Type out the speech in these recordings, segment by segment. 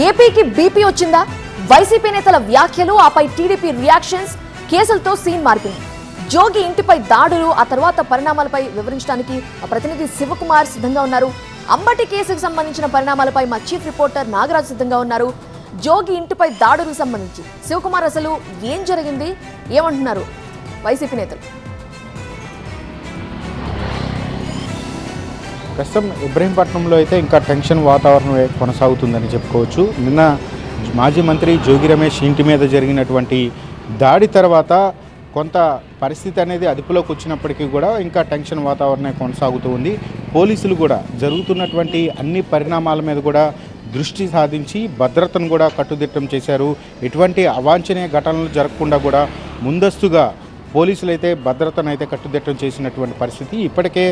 ఏపీకి బీపీ వచ్చిందా? వైసీపీ నేతల వ్యాఖ్యలు, ఆపై టీడీపీ రియాక్షన్స్, కేసులతో సీన్ మారింది. జోగి ఇంటిపై దాడులు, ఆ తర్వాత పరిణామాలపై వివరించడానికి మా ప్రతినిధి శివకుమార్ సిద్ధంగా ఉన్నారు. అంబటి కేసుకు సంబంధించిన పరిణామాలపై మా చీఫ్ రిపోర్టర్ నాగరాజు సిద్ధంగా ఉన్నారు. జోగి ఇంటిపై దాడులకు సంబంధించి శివకుమార్, అసలు ఏం జరిగింది, ఏమంటున్నారు వైసీపీ నేతలు? ప్రస్తుతం ఇబ్రహీంపట్నంలో అయితే ఇంకా టెన్షన్ వాతావరణం కొనసాగుతుందని చెప్పుకోవచ్చు. నిన్న మాజీ మంత్రి జోగి రమేష్ ఇంటి మీద జరిగినటువంటి దాడి తర్వాత కొంత పరిస్థితి అనేది అదుపులోకి వచ్చినప్పటికీ కూడా ఇంకా టెన్షన్ వాతావరణం కొనసాగుతూ ఉంది. పోలీసులు కూడా జరుగుతున్నటువంటి అన్ని పరిణామాల మీద కూడా దృష్టి సాధించి భద్రతను కూడా కట్టుదిట్టం చేశారు. ఎటువంటి అవాంఛనీయ ఘటనలు జరగకుండా కూడా ముందస్తుగా పోలీసులు అయితే భద్రతను అయితే కట్టుదిట్టం చేసినటువంటి పరిస్థితి. ఇప్పటికే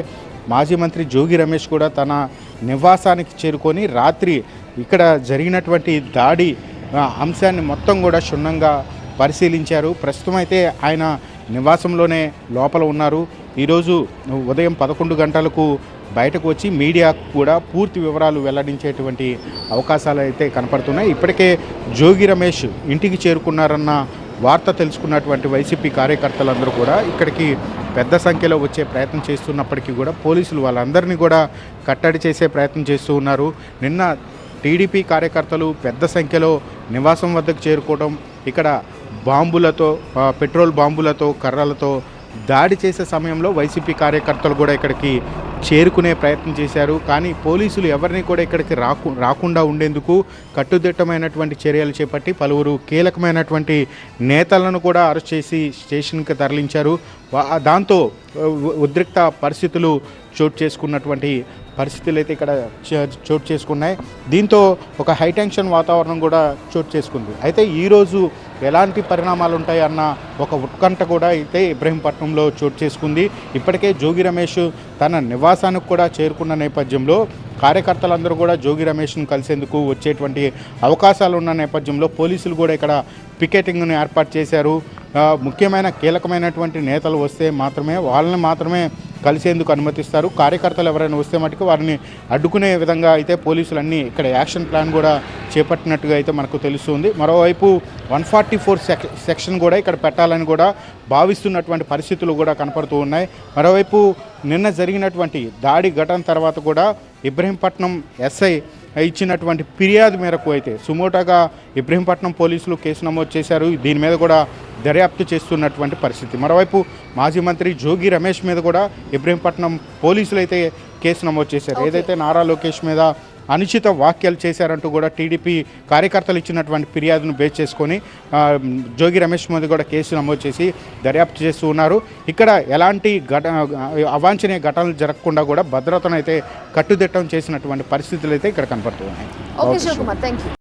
మాజీ మంత్రి జోగి రమేష్ కూడా తన నివాసానికి చేరుకొని రాత్రి ఇక్కడ జరిగినటువంటి దాడి అంశాన్ని మొత్తం కూడా క్షుణ్ణంగా పరిశీలించారు. ప్రస్తుతం అయితే ఆయన నివాసంలోనే లోపల ఉన్నారు. ఈరోజు ఉదయం 11 గంటలకు బయటకు వచ్చి మీడియాకు కూడా పూర్తి వివరాలు వెల్లడించేటువంటి అవకాశాలు అయితే కనపడుతున్నాయి. ఇప్పటికే జోగి రమేష్ ఇంటికి చేరుకున్నారన్న వార్త తెలుసుకున్నటువంటి వైసీపీ కార్యకర్తలందరూ కూడా ఇక్కడికి పెద్ద సంఖ్యలో వచ్చే ప్రయత్నం చేస్తున్నప్పటికీ కూడా పోలీసులు వాళ్ళందరినీ కూడా కట్టడి చేసే ప్రయత్నం చేస్తూ ఉన్నారు. నిన్న టీడీపీ కార్యకర్తలు పెద్ద సంఖ్యలో నివాసం వద్దకు చేరుకోవడం, ఇక్కడ బాంబులతో, పెట్రోల్ బాంబులతో, కర్రలతో దాడి చేసే సమయంలో వైసీపీ కార్యకర్తలు కూడా ఇక్కడికి చేరుకునే ప్రయత్నం చేశారు. కానీ పోలీసులు ఎవరిని కూడా ఇక్కడికి రాకుండా ఉండేందుకు కట్టుదిట్టమైనటువంటి చర్యలు చేపట్టి పలువురు కీలకమైనటువంటి నేతలను కూడా అరెస్ట్ చేసి స్టేషన్కి తరలించారు. దాంతో ఉద్రిక్త పరిస్థితులు చోటు చేసుకున్నటువంటి పరిస్థితులు అయితే ఇక్కడ చోటు చేసుకున్నాయి. దీంతో ఒక హైటెన్షన్ వాతావరణం కూడా చోటు చేసుకుంది. అయితే ఈరోజు ఎలాంటి పరిణామాలు ఉంటాయి అన్న ఒక ఉత్కంఠ కూడా అయితే ఇబ్రహీంపట్నంలో చోటు చేసుకుంది. ఇప్పటికే జోగి రమేష్ తన నివాసానికి కూడా చేరుకున్న నేపథ్యంలో కార్యకర్తలందరూ కూడా జోగి రమేష్ను కలిసేందుకు వచ్చేటువంటి అవకాశాలు ఉన్న నేపథ్యంలో పోలీసులు కూడా ఇక్కడ పికెటింగ్ను ఏర్పాటు చేశారు. ముఖ్యమైన కీలకమైనటువంటి నేతలు వస్తే మాత్రమే వాళ్ళని మాత్రమే కలిసేందుకు అనుమతిస్తారు. కార్యకర్తలు ఎవరైనా వస్తే మటుకు వారిని అడ్డుకునే విధంగా అయితే పోలీసులన్నీ ఇక్కడ యాక్షన్ ప్లాన్ కూడా చేపట్టినట్టుగా అయితే మనకు తెలుస్తుంది. మరోవైపు 144 సెక్షన్ కూడా ఇక్కడ పెట్టాలని కూడా భావిస్తున్నటువంటి పరిస్థితులు కూడా కనపడుతూ ఉన్నాయి. మరోవైపు నిన్న జరిగినటువంటి దాడి ఘటన తర్వాత కూడా ఇబ్రహీంపట్నం ఎస్ఐ ఇచ్చినటువంటి ఫిర్యాదు మేరకు అయితే సుమోటాగా ఇబ్రహీంపట్నం పోలీసులు కేసు నమోదు చేశారు. దీని మీద కూడా దర్యాప్తు చేస్తున్నటువంటి పరిస్థితి. మరోవైపు మాజీ మంత్రి జోగి రమేష్ మీద కూడా ఇబ్రహీంపట్నం పోలీసులు అయితే కేసు నమోదు చేశారు. ఏదైతే నారా లోకేష్ మీద అనుచిత వ్యాఖ్యలు చేశారంటూ కూడా టీడీపీ కార్యకర్తలు ఇచ్చినటువంటి ఫిర్యాదును బేస్ చేసుకొని జోగి రమేష్ మీద కూడా కేసు నమోదు చేసి దర్యాప్తు చేస్తూ ఉన్నారు. ఇక్కడ ఎలాంటి అవాంఛనీయ ఘటనలు జరగకుండా కూడా భద్రతను అయితే కట్టుదిట్టం చేసినటువంటి పరిస్థితులు అయితే ఇక్కడ కనపడుతున్నాయి.